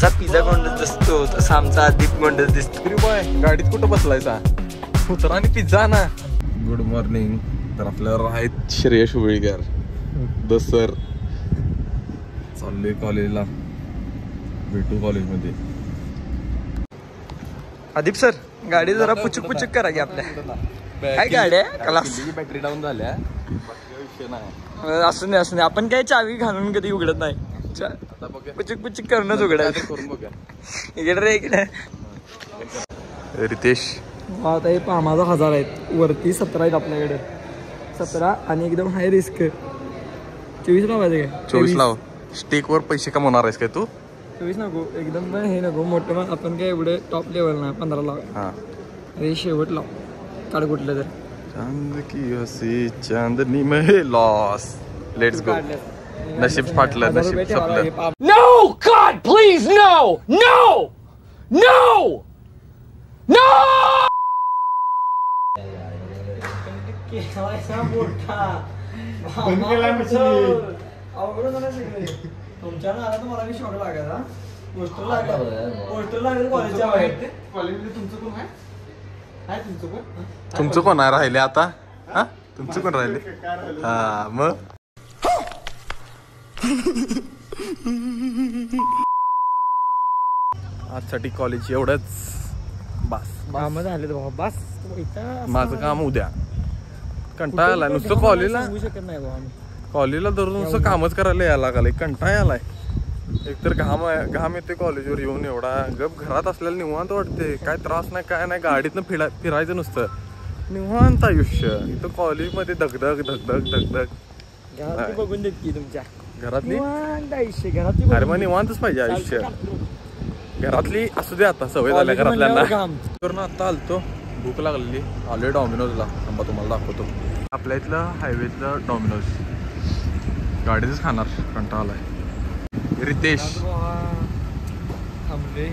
जसा पिझ्झा गोंडस दिसतो तसा आमचा दीप गोंडस दिसतो. अरे बॉय गाडीत कुठं बसलायचा उतरा आणि पिझ्झा ना. Good morning. तर आपल्यावर आहेत श्रेयश उबळीकर द सर. चाललोय कॉलेजला, भेटू कॉलेजमध्ये. आदिप सर गाडी जरा पुचुक पुचुक करा की आपल्या. काय गाडी आहे क्लास. बॅटरी डाऊन झाल्या. असू नाही आपण काही चावी घालून कधी उघडत नाही. पुचुक पुचुक करूनच उघडायचं. करून बघा इकडे रे इकडे. रितेश आता हे पहा माझा 1000 आहेत वरती 17 आहेत आपल्याकडे. 17 आणि एकदम हाय रिस्क. 24 लावायचं काय. 24 लाव. स्टेक वर पैसे कमवणार आहेस काय तू. 24 नको एकदम हे नको मोठं. मग आपण काय एवढे टॉप लेवल नाही. 15 लाव. हा अरे शेवट लाव. काढ कुठलं तर. चांद की हसी चांदनी में लॉस. Let's go. नशीब फाटलं. नशीब संपलं. No God please no no no no. तुमच्या नाला तर मला शॉक लागायचा. पोस्टर लागेल कॉलेजच्या बाहेर. कॉलेजमध्ये तुमचं कोण आहे. तुमचं कोण आहे राहिले आता. हा तुमचं कोण राहिले. हा मग आजसाठी कॉलेज एवढंच. बस काम झाले बाबा. बस माझं काम उद्या. कंटाळा आलाय नुसतं कॉलेजला. सांगू शकत नाही बाबा. कॉलेजला दररोज नुसतं कामच करायला यायला लागलंय. कंटाळा आलाय. एकतर घाम येते कॉलेजवर येऊन एवढा. गप घरात असल्याला निवांत वाटते. काय त्रास नाही काय नाही. गाडीतनं फिरायचं नुसतं निवांत आयुष्य. इथं कॉलेजमध्ये धगधग धगधग धगधग. बघून देत की तुमच्या घरातली आयुष्य. घरातली अरे मग निवांतच पाहिजे आयुष्य. घरातली असू दे आता. सवय झाल्या घरातल्यांना. करून आता आलतो. भूक लागलेली. आलोय डॉमिनोजला. थांबा तुम्हाला दाखवतो. आपल्या इथलं हायवेतलं डॉमिनोज. गाडीतच खाणार. कंटाळा आलाय. रितेश थांबले.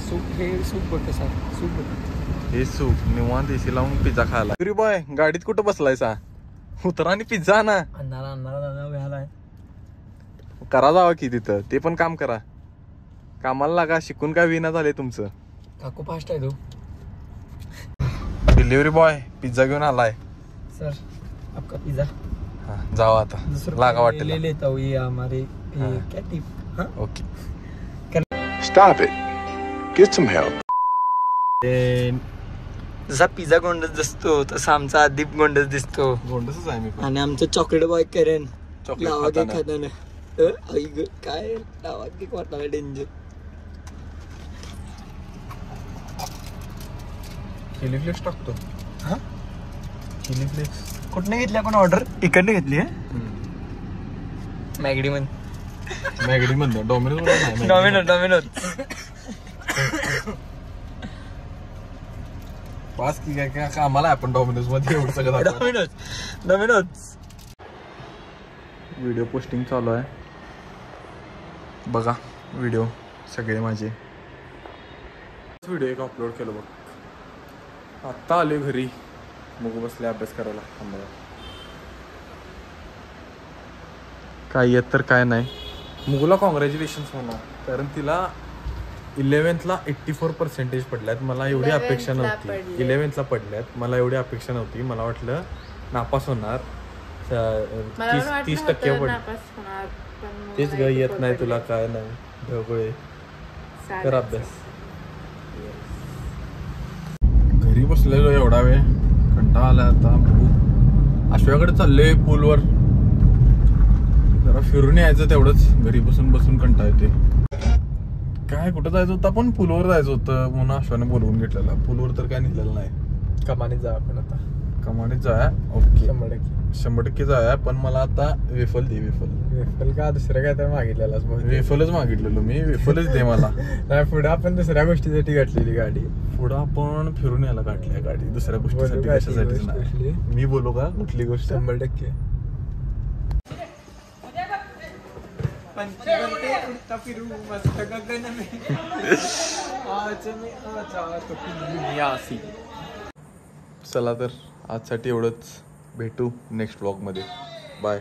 सूप हे सूप बघ कसा. सूप बघ हे सूप निवांत एसी लावून पिझ्झा खायला. अरे बॉय गाडीत कुठं बसलायचा उतरा आणि पिझ्झा ना. अन्नाला दादा व्यालाय. करा जावा की तिथं. ते पण काम करा. कामाला लागा. शिकून काय विना झाले तुमचं. काकू फास्ट आहे तो. डिलिव्हरी बॉय पिझ्झा घेऊन आलाय. सर आपका पिझ्झा. जावा आता लागा वाटेल. ले लेता हूँ ये हमारे क्या टिप. हाँ okay. Stop it. Get some help. जसा पिझ्झा गोंडस दिसतो तसा आमचा दीप गोंडस दिसतो. गोंडसच आहे मी पण. आणि आमचं चॉकलेट बॉय करेन. चॉकलेट लावा केक खाताना. खाताना काय लावा केक वाटला डेंजर. चिली फ्लेक्स टाकतो. हा चिली फ्लेक्स कुठनं घेतली आपण ऑर्डर. इकडनं घेतली आहे मॅगडी मध्ये. मॅगडी म्हणतो डॉमिनोज. डॉमिनोज पास की काय कामाला आपण डॉमिनोज मध्ये एवढं सगळं. डॉमिनोज व्हिडिओ पोस्टिंग चालू आहे. बघा व्हिडिओ सगळे माझे. व्हिडिओ एक अपलोड केलं बघ. आत्ता आले घरी. मग बसले अभ्यास करायला. काय येत तर काय नाही. मुगला कॉंग्रॅच्युलेशन्स म्हणा. कारण तिला 11th 84% पडल्यात. मला एवढी अपेक्षा नव्हती. 11th पडल्यात. मला एवढी अपेक्षा नव्हती. मला वाटलं नापास होणार. 30% पडले. तेच ग येत नाही तुला काय नाही. ढगळे कर अभ्यास. घरी बसलेलो एवढा वेळ. कंटाळा आला आता. अश्व्याकडे चाललोय पूलवर. जरा फिरून यायचं तेवढंच. घरी बसून कंटाळा येते. काय कुठं जायचं होतं आपण. पूलवर जायचं होतं म्हणून अश्वाने बोलवून घेतलेला. पूलवर तर काय निघलेलं नाही. कमानीत जा आपण आता. कमानीत जाया. ओके 100% जाया. पण मला आता वेफल दे. वेफल का दुसरं काय तर मागितलेलाच. वेफलच मागितलेलो मी. वेफलच दे मला. नाही पुढे आपण दुसऱ्या गोष्टीसाठी घातलेली गाडी. पुढं आपण फिरून यायला काढली गाडी. दुसऱ्या गोष्टीसाठी कशासाठी नाही. मी बोलू का कुठली गोष्ट. 100% चला तर आजसाठी एवढंच. भेटू नेक्स्ट व्लॉग मध्ये. बाय.